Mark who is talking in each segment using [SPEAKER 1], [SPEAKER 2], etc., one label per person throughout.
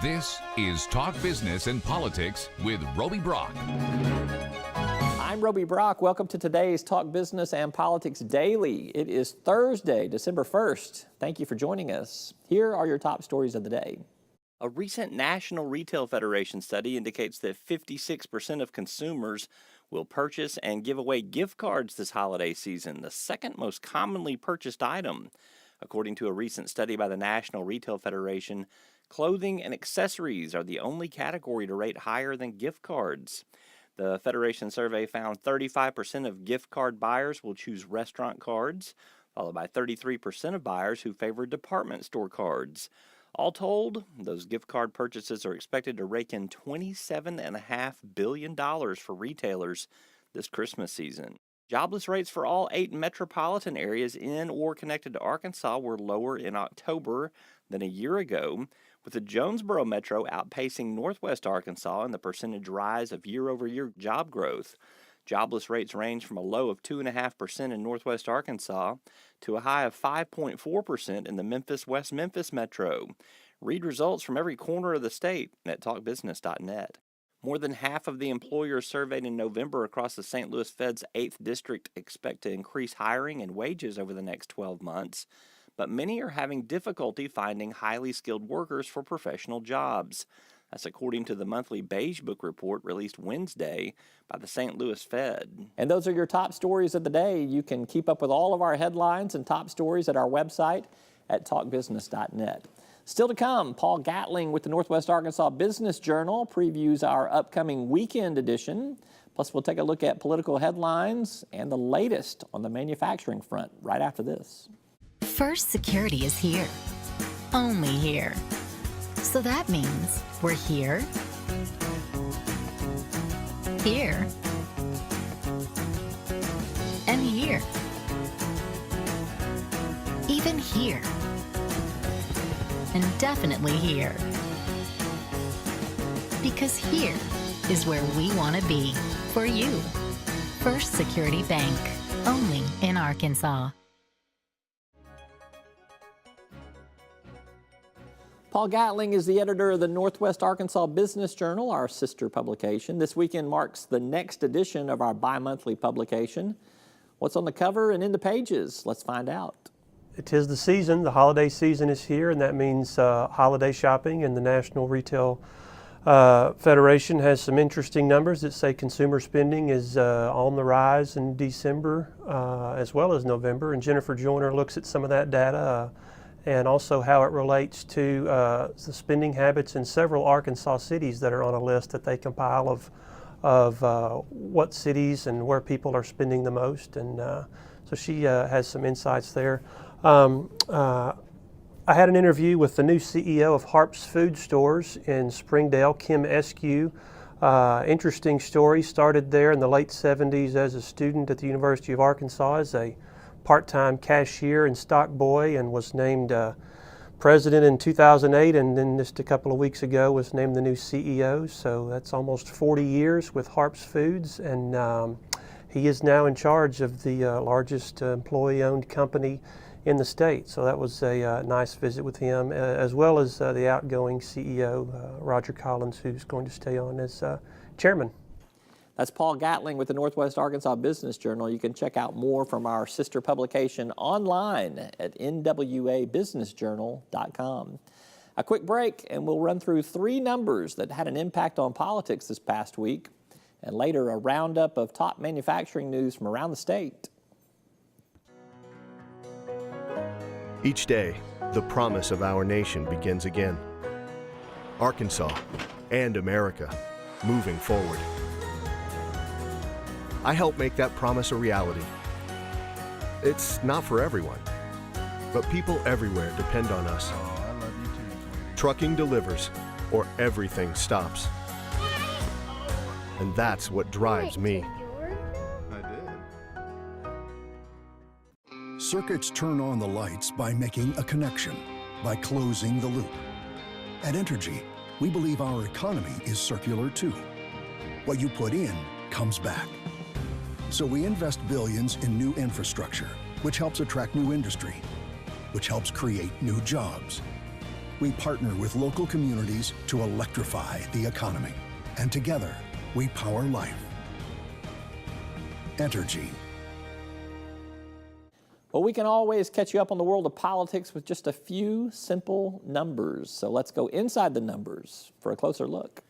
[SPEAKER 1] This is Talk Business and Politics with Roby Brock.
[SPEAKER 2] I'm Roby Brock. Welcome to today's Talk Business and Politics Daily. It is Thursday, December 1st. Thank you for joining us. Here are your top stories of the day. A recent National Retail Federation study indicates that 56% of consumers will purchase and give away gift cards this holiday season, the second most commonly purchased item. According to a recent study by the National Retail Federation, clothing and accessories are the only category to rate higher than gift cards. The Federation survey found 35% of gift card buyers will choose restaurant cards, followed by 33% of buyers who favor department store cards. All told, those gift card purchases are expected to rake in $27.5 billion for retailers this Christmas season. Jobless rates for all 8 metropolitan areas in or connected to Arkansas were lower in October than a year ago, with the Jonesboro Metro outpacing Northwest Arkansas in the percentage rise of year-over-year job growth. Jobless rates range from a low of 2.5% in Northwest Arkansas to a high of 5.4% in the West Memphis Metro. Read results from every corner of the state at talkbusiness.net. More than half of the employers surveyed in November across the St. Louis Fed's 8th District expect to increase hiring and wages over the next 12 months, but many are having difficulty finding highly skilled workers for professional jobs. That's according to the monthly Beige Book report released Wednesday by the St. Louis Fed. And those are your top stories of the day. You can keep up with all of our headlines and top stories at our website at talkbusiness.net. Still to come, Paul Gatling with the Northwest Arkansas Business Journal previews our upcoming weekend edition. Plus, we'll take a look at political headlines and the latest on the manufacturing front right after this.
[SPEAKER 3] First Security is here. Only here. So that means we're here, here, and here. Even here. And definitely here. Because here is where we want to be for you. First Security Bank, only in Arkansas.
[SPEAKER 2] Paul Gatling is the editor of the Northwest Arkansas Business Journal, our sister publication. This weekend marks the next edition of our bi-monthly publication. What's on the cover and in the pages? Let's find out.
[SPEAKER 4] It is the season. The holiday season is here, and that means holiday shopping, and the National Retail Federation has some interesting numbers that say consumer spending is on the rise in December as well as November, and Jennifer Joyner looks at some of that data and also how it relates to the spending habits in several Arkansas cities that are on a list that they compile of what cities and where people are spending the most, and so she has some insights there. I had an interview with the new CEO of Harps Food Stores in Springdale, Kim Eskew. Interesting story. Started there in the late 70s as a student at the University of Arkansas as a part-time cashier and stock boy, and was named president in 2008, and then just a couple of weeks ago was named the new CEO. So that's almost 40 years with Harps Foods, and he is now in charge of the largest employee-owned company in the state. So that was a nice visit with him, as well as the outgoing CEO, Roger Collins, who's going to stay on as chairman.
[SPEAKER 2] That's Paul Gatling with the Northwest Arkansas Business Journal. You can check out more from our sister publication online at nwabusinessjournal.com. A quick break, and we'll run through 3 numbers that had an impact on politics this past week, and later a roundup of top manufacturing news from around the state.
[SPEAKER 5] Each day, the promise of our nation begins again. Arkansas and America, moving forward. I help make that promise a reality. It's not for everyone, but people everywhere depend on us. Trucking delivers, or everything stops. And that's what drives me.
[SPEAKER 6] Circuits turn on the lights by making a connection, by closing the loop. At Entergy, we believe our economy is circular too. What you put in comes back. So we invest billions in new infrastructure, which helps attract new industry, which helps create new jobs. We partner with local communities to electrify the economy. And together, we power life. Entergy.
[SPEAKER 2] Well, we can always catch you up on the world of politics with just a few simple numbers. So let's go inside the numbers for a closer look.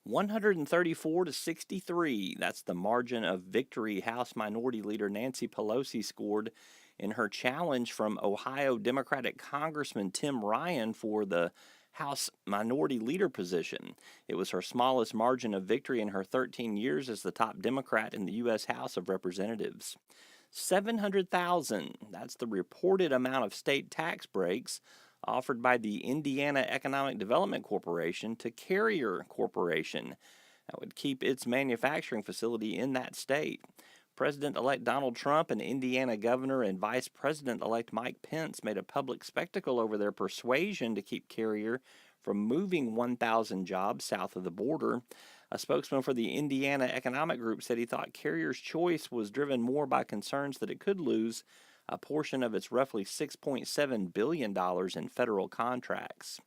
[SPEAKER 2] 134 to 63. That's the margin of victory House Minority Leader Nancy Pelosi scored in her challenge from Ohio Democratic Congressman Tim Ryan for the House Minority Leader position. It was her smallest margin of victory in her 13 years as the top Democrat in the U.S. House of Representatives. 700,000, that's the reported amount of state tax breaks offered by the Indiana Economic Development Corporation to Carrier Corporation. That would keep its manufacturing facility in that state. President-elect Donald Trump and Indiana Governor and Vice President-elect Mike Pence made a public spectacle over their persuasion to keep Carrier from moving 1,000 jobs south of the border. A spokesman for the Indiana Economic Group said he thought Carrier's choice was driven more by concerns that it could lose a portion of its roughly $6.7 billion in federal contracts.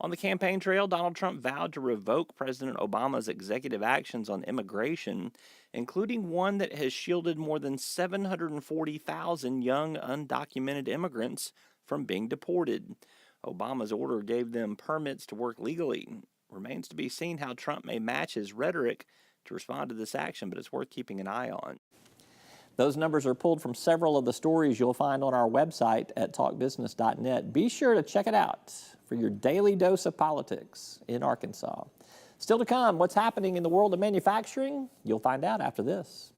[SPEAKER 2] On the campaign trail, Donald Trump vowed to revoke President Obama's executive actions on immigration, including one that has shielded more than 740,000 young undocumented immigrants from being deported. Obama's order gave them permits to work legally. Remains to be seen how Trump may match his rhetoric to respond to this action, but it's worth keeping an eye on. Those numbers are pulled from several of the stories you'll find on our website at talkbusiness.net. Be sure to check it out for your daily dose of politics in Arkansas. Still to come, what's happening in the world of manufacturing? You'll find out after this.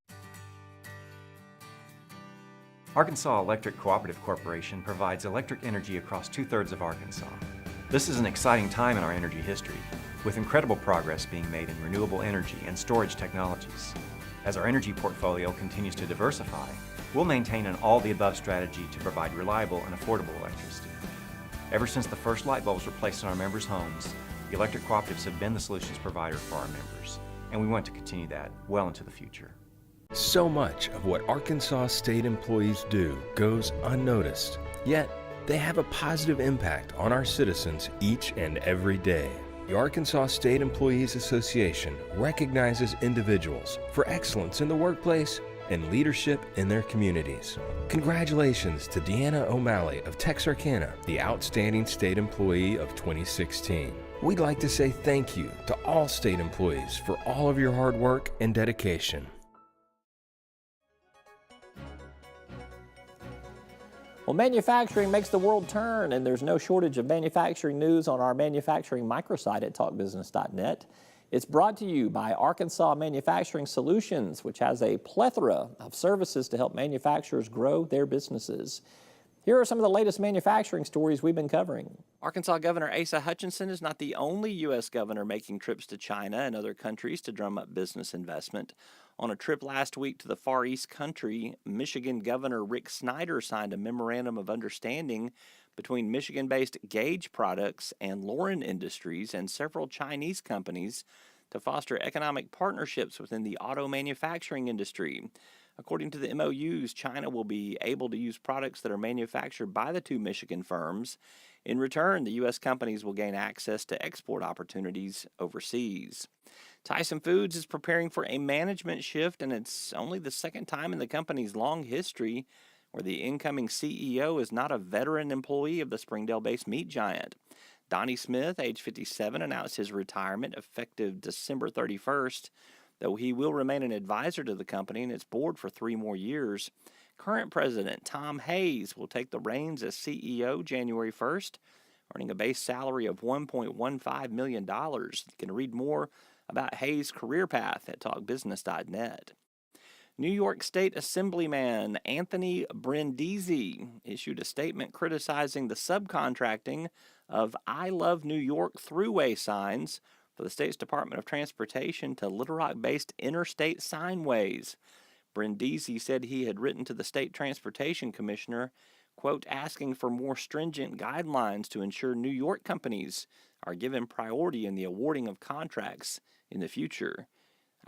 [SPEAKER 7] Arkansas Electric Cooperative Corporation provides electric energy across 2/3 of Arkansas. This is an exciting time in our energy history, with incredible progress being made in renewable energy and storage technologies. As our energy portfolio continues to diversify, we'll maintain an all-the-above strategy to provide reliable and affordable electricity. Ever since the first light bulbs were placed in our members' homes, the electric cooperatives have been the solutions provider for our members, and we want to continue that well into the future.
[SPEAKER 8] So much of what Arkansas state employees do goes unnoticed, yet they have a positive impact on our citizens each and every day. The Arkansas State Employees Association recognizes individuals for excellence in the workplace and leadership in their communities. Congratulations to Deanna O'Malley of Texarkana, the Outstanding State Employee of 2016. We'd like to say thank you to all state employees for all of your hard work and dedication.
[SPEAKER 2] Well, manufacturing makes the world turn, and there's no shortage of manufacturing news on our manufacturing microsite at talkbusiness.net. It's brought to you by Arkansas Manufacturing Solutions, which has a plethora of services to help manufacturers grow their businesses. Here are some of the latest manufacturing stories we've been covering. Arkansas Governor Asa Hutchinson is not the only U.S. governor making trips to China and other countries to drum up business investment. On a trip last week to the Far East country, Michigan Governor Rick Snyder signed a memorandum of understanding between Michigan-based Gage Products and Lauren Industries and several Chinese companies to foster economic partnerships within the auto manufacturing industry. According to the MOUs, China will be able to use products that are manufactured by the two Michigan firms. In return, the U.S. companies will gain access to export opportunities overseas. Tyson Foods is preparing for a management shift, and it's only the second time in the company's long history where the incoming CEO is not a veteran employee of the Springdale-based meat giant. Donnie Smith, age 57, announced his retirement effective December 31st, though he will remain an advisor to the company and its board for 3 more years. Current president Tom Hayes will take the reins as CEO January 1st, earning a base salary of $1.15 million. You can read more about Hayes' career path at talkbusiness.net. New York State Assemblyman Anthony Brindisi issued a statement criticizing the subcontracting of I Love New York throughway signs for the state's Department of Transportation to Little Rock-based Interstate Signways. Brindisi said he had written to the state transportation commissioner, quote, asking for more stringent guidelines to ensure New York companies are given priority in the awarding of contracts in the future.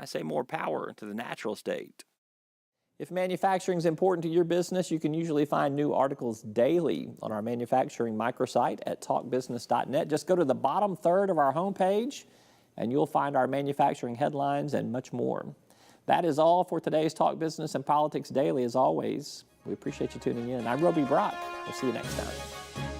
[SPEAKER 2] I say more power to the natural state. If manufacturing is important to your business, you can usually find new articles daily on our manufacturing microsite at talkbusiness.net. Just go to the bottom third of our homepage and you'll find our manufacturing headlines and much more. That is all for today's Talk Business and Politics Daily. As always, we appreciate you tuning in. I'm Roby Brock. We'll see you next time.